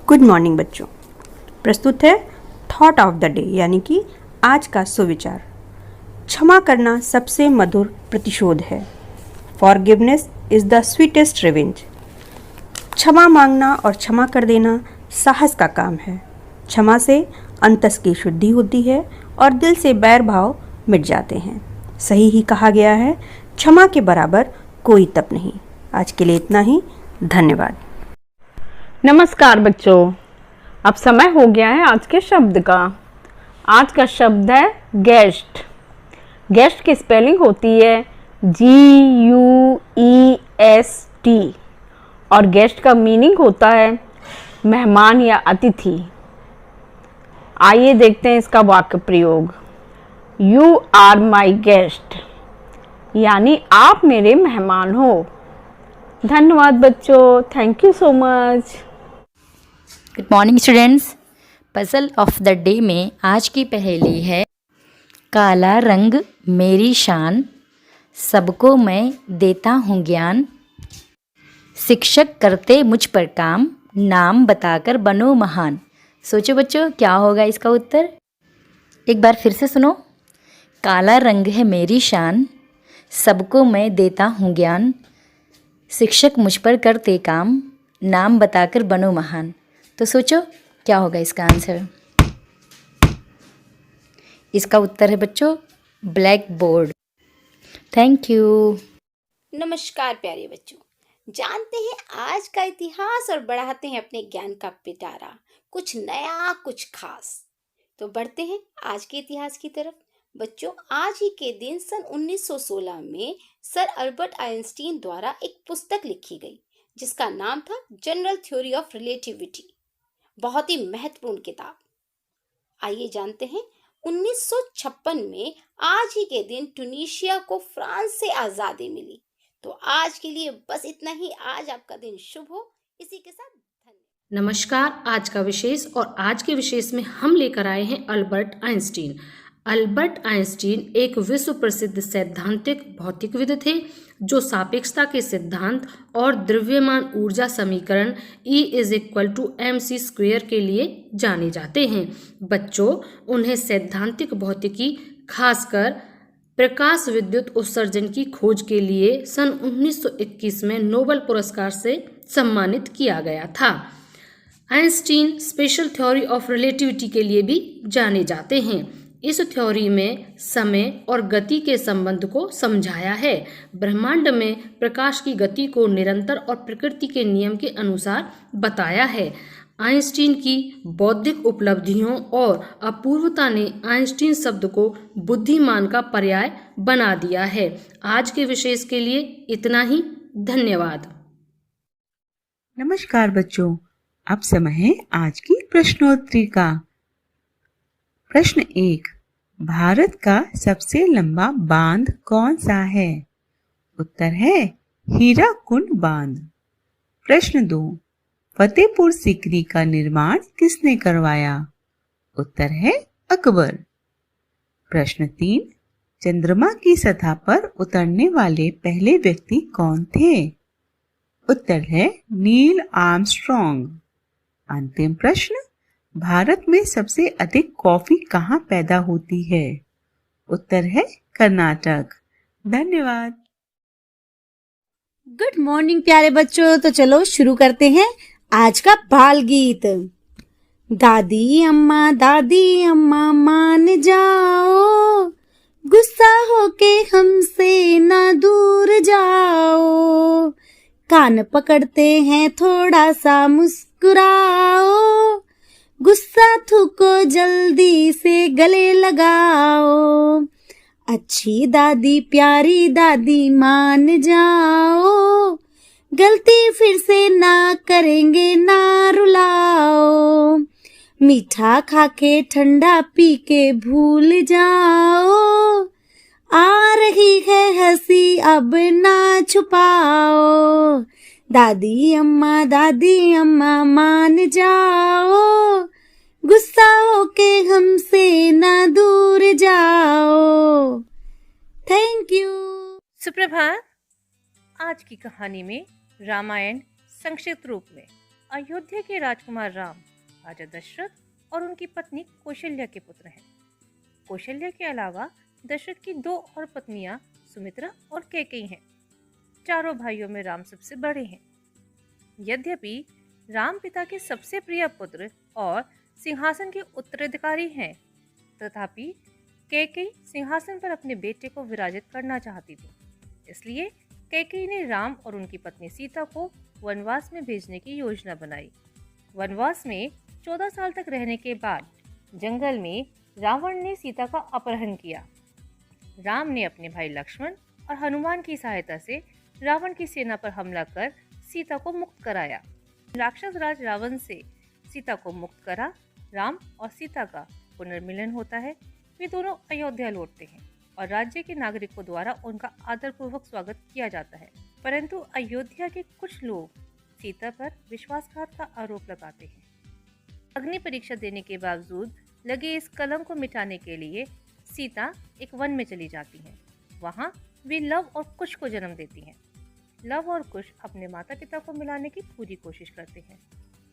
Good morning बच्चों। प्रस्तुत है थॉट ऑफ द डे यानी कि आज का सुविचार। क्षमा करना सबसे मधुर प्रतिशोध है। Forgiveness is the sweetest revenge. क्षमा मांगना और क्षमा कर देना साहस का काम है। क्षमा से अंतस की शुद्धि होती है और दिल से बैर भाव मिट जाते हैं। सही ही कहा गया है, क्षमा के बराबर कोई तप नहीं। आज के लिए इतना ही। धन्यवाद। नमस्कार बच्चों, अब समय हो गया है आज के शब्द का। आज का शब्द है गेस्ट। गेस्ट की स्पेलिंग होती है GUEST और गेस्ट का मीनिंग होता है मेहमान या अतिथि। आइए देखते हैं इसका वाक्य प्रयोग। यू आर माई गेस्ट यानी आप मेरे मेहमान हो। धन्यवाद बच्चों, thank you so much. Good morning students. Puzzle of the day में आज की पहेली है, काला रंग मेरी शान, सबको मैं देता हूँ ज्ञान, शिक्षक करते मुझ पर काम, नाम बताकर बनो महान। सोचो बच्चों, क्या होगा इसका उत्तर। एक बार फिर से सुनो। काला रंग है मेरी शान, सबको मैं देता हूँ ज्ञान, शिक्षक मुझ पर करते काम, नाम बताकर बनो महान। तो सोचो क्या होगा इसका आंसर। इसका उत्तर है बच्चों ब्लैक बोर्ड। Thank you. नमस्कार प्यारे बच्चों, जानते हैं आज का इतिहास और बढ़ाते हैं अपने ज्ञान का पिटारा, कुछ नया कुछ खास। तो बढ़ते हैं आज के इतिहास की तरफ। बच्चों, आज ही के दिन सन 1916 में सर अल्बर्ट आइंस्टीन द्वारा एक पुस्तक लिखी गई जिसका नाम था जनरल थ्योरी ऑफ रिलेटिविटी। बहुत ही महत्वपूर्ण किताब। आइए जानते हैं 1956 में आज ही के दिन ट्यूनीशिया को फ्रांस से आजादी मिली। तो आज के लिए बस इतना ही। आज आपका दिन शुभ हो। इसी के साथ धन्यवाद। नमस्कार। आज का विशेष और आज के विशेष में हम लेकर आए हैं अल्बर्ट आइंस्टीन। अल्बर्ट आइंस्टीन एक विश्व प्रसिद्ध सैद्धांतिक भौतिकविद थे जो सापेक्षता के सिद्धांत और द्रव्यमान ऊर्जा समीकरण E=mc² के लिए जाने जाते हैं। बच्चों, उन्हें सैद्धांतिक भौतिकी खासकर प्रकाश विद्युत उत्सर्जन की खोज के लिए सन 1921 में नोबेल पुरस्कार से सम्मानित किया गया था। Einstein special theory of relativity के लिए भी जाने जाते हैं। इस थ्योरी में समय और गति के संबंध को समझाया है। ब्रह्मांड में प्रकाश की गति को निरंतर और प्रकृति के नियम के अनुसार बताया है। आइंस्टीन की बौद्धिक उपलब्धियों और अपूर्वता ने आइंस्टीन शब्द को बुद्धिमान का पर्याय बना दिया है। आज के विशेष के लिए इतना ही। धन्यवाद। नमस्कार बच्चों, अब समय है आज की प्रश्नोत्तरी का। प्रश्न 1, भारत का सबसे लंबा बांध कौन सा है? उत्तर है हीराकुंड बांध। प्रश्न 2, फतेहपुर सीकरी का निर्माण किसने करवाया? उत्तर है अकबर। प्रश्न 3, चंद्रमा की सतह पर उतरने वाले पहले व्यक्ति कौन थे? उत्तर है नील आर्मस्ट्रॉन्ग। अंतिम प्रश्न, भारत में सबसे अधिक कॉफी कहाँ पैदा होती है? उत्तर है कर्नाटक। धन्यवाद। गुड मॉर्निंग प्यारे बच्चों। तो चलो शुरू करते हैं आज का बाल गीत। दादी अम्मा मान जाओ, गुस्सा होके हमसे ना दूर जाओ, कान पकड़ते हैं थोड़ा सा मुस्कुराओ, गुस्सा थूको जल्दी से गले लगाओ, अच्छी दादी प्यारी दादी मान जाओ, गलती फिर से ना करेंगे ना रुलाओ, मीठा खाके ठंडा पी के भूल जाओ, आ रही है हंसी अब ना छुपाओ, दादी अम्मा मान जाओ, गुस्सा होके हमसे ना दूर जाओ। Thank you. सुप्रभात। आज की कहानी में रामायण संक्षिप्त रूप में अयोध्या के राजकुमार राम राजा दशरथ और उनकी पत्नी कौशल्या के पुत्र हैं। कौशल्या के अलावा दशरथ की 2 और पत्नियां सुमित्रा और कैकेयी हैं। चारों भाइयों में राम सबसे बड़े हैं। यद्यपि राम पिता के सबसे प्रिय पुत्र और सिंहासन के उत्तराधिकारी हैं, तथापि कैकेयी सिंहासन पर अपने बेटे को विराजित करना चाहती थी। इसलिए कैकेयी ने राम और उनकी पत्नी सीता को वनवास में भेजने की योजना बनाई। वनवास में 14 साल तक रहने के बाद जंगल में रावण ने सीता का अपहरण किया। राम ने अपने भाई लक्ष्मण और हनुमान की सहायता से रावण की सेना पर हमला कर सीता को मुक्त कराया। राक्षस राज रावण से सीता को मुक्त करा राम और सीता का पुनर्मिलन होता है। वे दोनों अयोध्या लौटते हैं और राज्य के नागरिकों द्वारा उनका आदरपूर्वक स्वागत किया जाता है। परंतु अयोध्या के कुछ लोग सीता पर विश्वासघात का आरोप लगाते हैं। अग्नि परीक्षा देने के बावजूद लगे इस कलंक को मिटाने के लिए सीता एक वन में चली जाती हैं। वहाँ वे लव और कुश को जन्म देती हैं। लव और कुश अपने माता पिता को मिलाने की पूरी कोशिश करते हैं,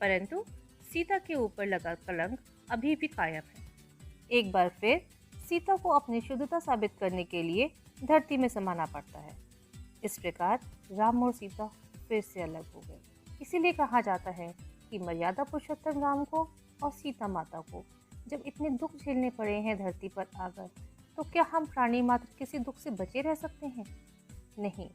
परंतु सीता के ऊपर लगा कलंक अभी भी कायम है। एक बार फिर सीता को अपनी शुद्धता साबित करने के लिए धरती में समाना पड़ता है। इस प्रकार राम और सीता फिर से अलग हो गए। इसीलिए कहा जाता है कि मर्यादा पुरुषोत्तम राम को और सीता माता को जब इतने दुख झेलने पड़े हैं धरती पर आकर, तो क्या हम प्राणी मात्र किसी दुख से बचे रह सकते हैं? नहीं,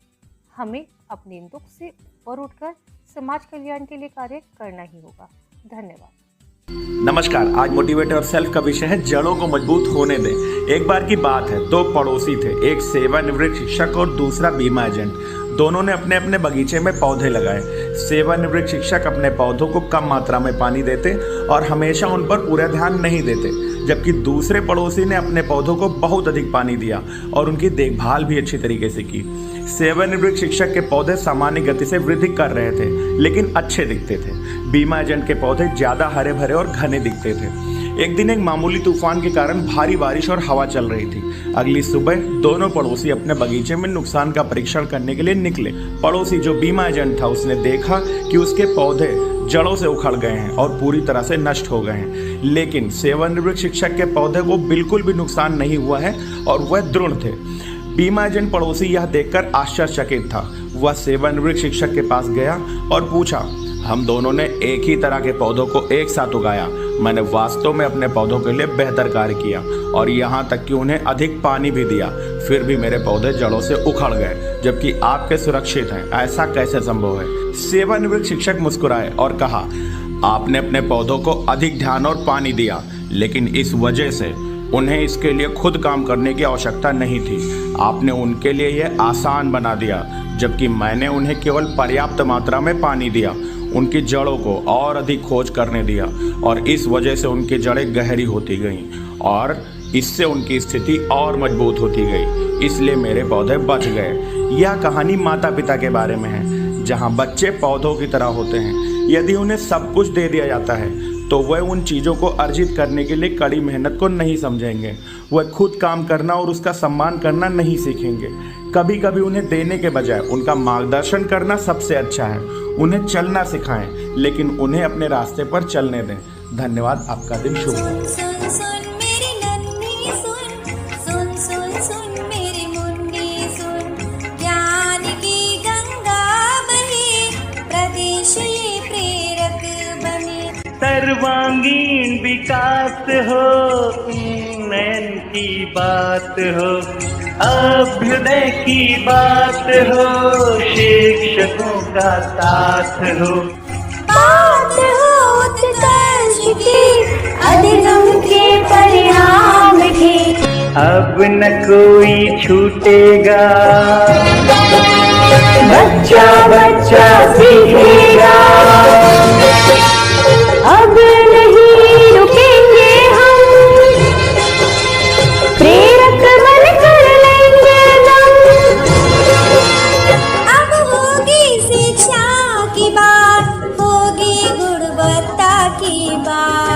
हमें अपने इन दुख से ऊपर उठकर समाज कल्याण के लिए कार्य करना ही होगा। धन्यवाद। नमस्कार। आज मोटिवेटर और सेल्फ का विषय है जड़ों को मजबूत होने दें। एक बार की बात है, दो पड़ोसी थे, एक सेवानिवृत्त शिक्षक और दूसरा बीमा एजेंट। दोनों ने अपने अपने बगीचे में पौधे लगाए। सेवानिवृत्त शिक्षक अपने पौधों को कम मात्रा में पानी देते और हमेशा उन पर पूरा ध्यान नहीं देते, जबकि दूसरे पड़ोसी ने अपने पौधों को बहुत अधिक पानी दिया और उनकी देखभाल भी अच्छी तरीके से की। सेवानिवृत्त शिक्षक के पौधे सामान्य गति से वृद्धि कर रहे थे, लेकिन अच्छे दिखते थे। बीमा एजेंट के पौधे ज्यादा हरे भरे और घने दिखते थे। एक दिन एक मामूली तूफान के कारण भारी बारिश और हवा चल रही थी। अगली सुबह दोनों पड़ोसी अपने बगीचे में नुकसान का परीक्षण करने के लिए निकले। पड़ोसी जो बीमा एजेंट था, उसने देखा कि उसके पौधे जड़ों से उखड़ गए हैं और पूरी तरह से नष्ट हो गए हैं, लेकिन सेवानिवृत्त शिक्षक के पौधे को बिल्कुल भी नुकसान नहीं हुआ है और वह दृढ़ थे। बीमा एजेंट पड़ोसी यह देखकर आश्चर्यचकित था। वह सेवानिवृत्त शिक्षक के पास गया और पूछा, हम दोनों ने एक ही तरह के पौधों को एक साथ उगाया। मैंने वास्तव में अपने पौधों के लिए बेहतर कार्य किया और यहाँ तक कि उन्हें अधिक पानी भी दिया, फिर भी मेरे पौधे जड़ों से उखड़ गए, जबकि आपके सुरक्षित हैं। ऐसा कैसे संभव है? सेवानिवृत्त शिक्षक मुस्कुराए और कहा, आपने अपने पौधों को अधिक ध्यान और पानी दिया, लेकिन इस वजह से उन्हें इसके लिए खुद काम करने की आवश्यकता नहीं थी। आपने उनके लिए यह आसान बना दिया, जबकि मैंने उन्हें केवल पर्याप्त मात्रा में पानी दिया, उनकी जड़ों को और अधिक खोज करने दिया और इस वजह से उनकी जड़ें गहरी होती गईं और इससे उनकी स्थिति और मजबूत होती गई, इसलिए मेरे पौधे बच गए। यह कहानी माता पिता के बारे में है, जहाँ बच्चे पौधों की तरह होते हैं। यदि उन्हें सब कुछ दे दिया जाता है तो वह उन चीज़ों को अर्जित करने के लिए कड़ी मेहनत को नहीं समझेंगे। वह खुद काम करना और उसका सम्मान करना नहीं सीखेंगे। कभी कभी उन्हें देने के बजाय उनका मार्गदर्शन करना सबसे अच्छा है। उन्हें चलना सिखाएं, लेकिन उन्हें अपने रास्ते पर चलने दें। धन्यवाद। आपका दिन शुभ हो। सुन सुन मेरी नन्ही सुन, सुन सुन सुन मेरी मुन्नी सुन, ज्ञान की गंगा बहे, प्रदेश ये प्रेरक बने। सर्वांगीण विकास हो, उन्नयन की बात हो, अभ्युदय की बात हो, शिक्षकों का साथ हो, बात हो उत्कर्ष की, अधिगम के परिणाम की। अब न कोई छूटेगा, बच्चा बच्चा सीखेगा, अब नहीं रुकेंगे हम, प्रेरक बनकर लेंगे दम। अब होगी शिक्षा की बात, होगी गुणवत्ता की बात।